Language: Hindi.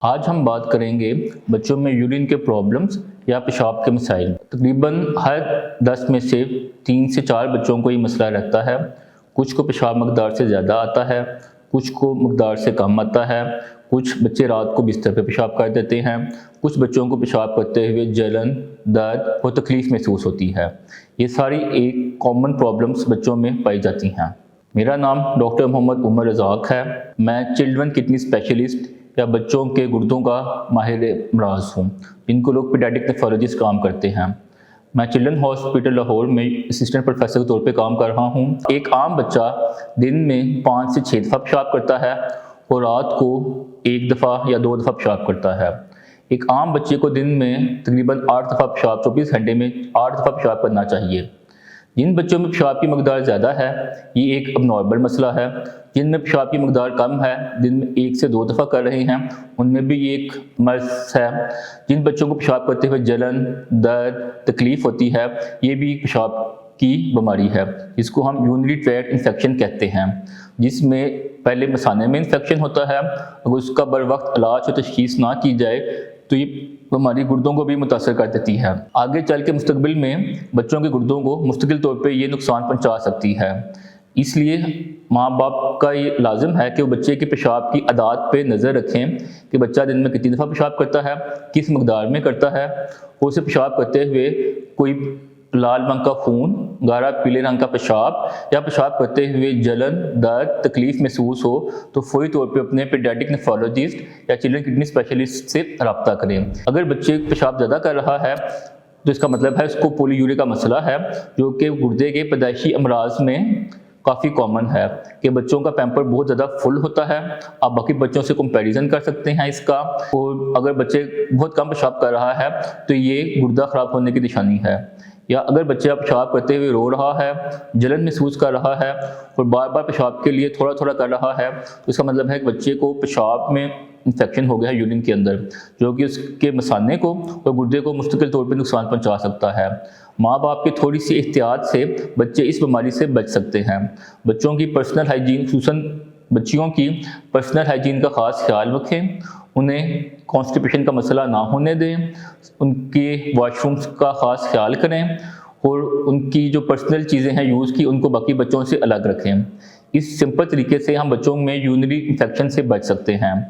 आज हम बात करेंगे बच्चों में यूरिन के प्रॉब्लम्स या पेशाब के मसाइल। तकरीबन हर 10 में से 3 से 4 बच्चों को ये मसला रहता है। कुछ को पेशाब मकदार से ज़्यादा आता है, कुछ को मकदार से कम आता है, कुछ बच्चे रात को बिस्तर पे पेशाब कर देते हैं, कुछ बच्चों को पेशाब करते हुए जलन, दर्द और तकलीफ़ महसूस होती है। ये सारी एक कॉमन प्रॉब्लम्स बच्चों में पाई जाती हैं। मेरा नाम डॉक्टर मोहम्मद उमर रज़ाक है। मैं चिल्ड्रन किडनी स्पेशलिस्ट या बच्चों के गुर्दों का माहिर अमराज हूँ, जिनको लोग पीडियाट्रिक नेफ्रोलॉजिस्ट काम करते हैं। मैं चिल्ड्रन हॉस्पिटल लाहौर में असिस्टेंट प्रोफेसर के तौर पे काम कर रहा हूँ। एक आम बच्चा दिन में 5 से 6 दफ़ा पेशाब करता है और रात को 1 दफ़ा या 2 दफ़ा पेशाब करता है। एक आम बच्चे को दिन में तकरीबन 8 दफ़ा पेशाब 24 घंटे में 8 दफ़ा पेशाब करना चाहिए। जिन बच्चों में पेशाब की मकदार ज़्यादा है, ये एक अबनॉर्मल मसला है। जिनमें पेशाब की मकदार कम है, दिन में 1 से 2 दफ़ा कर रहे हैं, उनमें भी ये एक मर्ज़ है। जिन बच्चों को पेशाब करते हुए जलन, दर्द, तकलीफ़ होती है, ये भी पेशाब की बीमारी है, जिसको हम यूरिनरी ट्रैक्ट इन्फेक्शन कहते हैं, जिसमें पहले मसाने में इन्फेक्शन होता है। अगर उसका बर वक्त इलाज और तशख़ीस ना की जाए तो ये हमारी गुर्दों को भी मुतासर कर देती है। आगे चल के मुस्तकबिल में बच्चों के गुर्दों को मुस्तकिल तौर पे ये नुकसान पहुंचा सकती है। इसलिए माँ बाप का ये लाजिम है कि वो बच्चे के पेशाब की आदत पे नज़र रखें कि बच्चा दिन में कितनी दफ़ा पेशाब करता है, किस मकदार में करता है, और उसे पेशाब करते हुए कोई लाल रंग का खून, गाढ़ा पीले रंग का पेशाब या पेशाब करते हुए जलन, दर्द, तकलीफ़ महसूस हो तो फौरी तौर पे अपने पीडियाट्रिक नेफ्रोलॉजिस्ट या चिल्ड्रन किडनी स्पेशलिस्ट से रब्ता करें। अगर बच्चे पेशाब ज़्यादा कर रहा है तो इसका मतलब है उसको पॉलीयूरिया का मसला है, जो कि गुर्दे के पैदाइशी अमराज में काफ़ी कॉमन है कि बच्चों का पैम्पर बहुत ज़्यादा फुल होता है। आप बाकी बच्चों से कंपैरिजन कर सकते हैं इसका। और अगर बच्चे बहुत कम पेशाब कर रहा है तो ये गुर्दा ख़राब होने की निशानी है। या अगर बच्चा पेशाब करते हुए रो रहा है, जलन महसूस कर रहा है और बार बार पेशाब के लिए थोड़ा थोड़ा कर रहा है, तो इसका मतलब है कि बच्चे को पेशाब में इन्फेक्शन हो गया है यूरिन के अंदर, जो कि उसके मसाने को और गुर्दे को मुस्तकिल तौर पर नुकसान पहुंचा सकता है। माँ बाप की थोड़ी सी एहतियात से बच्चे इस बीमारी से बच सकते हैं। बच्चों की पर्सनल हाइजीन, खुसूसन बच्चियों की पर्सनल हाइजीन का ख़ास ख्याल रखें। उन्हें कॉन्स्टिपेशन का मसला ना होने दें, उनके वॉशरूम्स का ख़ास ख्याल करें और उनकी जो पर्सनल चीज़ें हैं यूज़ की, उनको बाकी बच्चों से अलग रखें। इस सिंपल तरीके से हम बच्चों में यूरिनरी इन्फेक्शन से बच सकते हैं।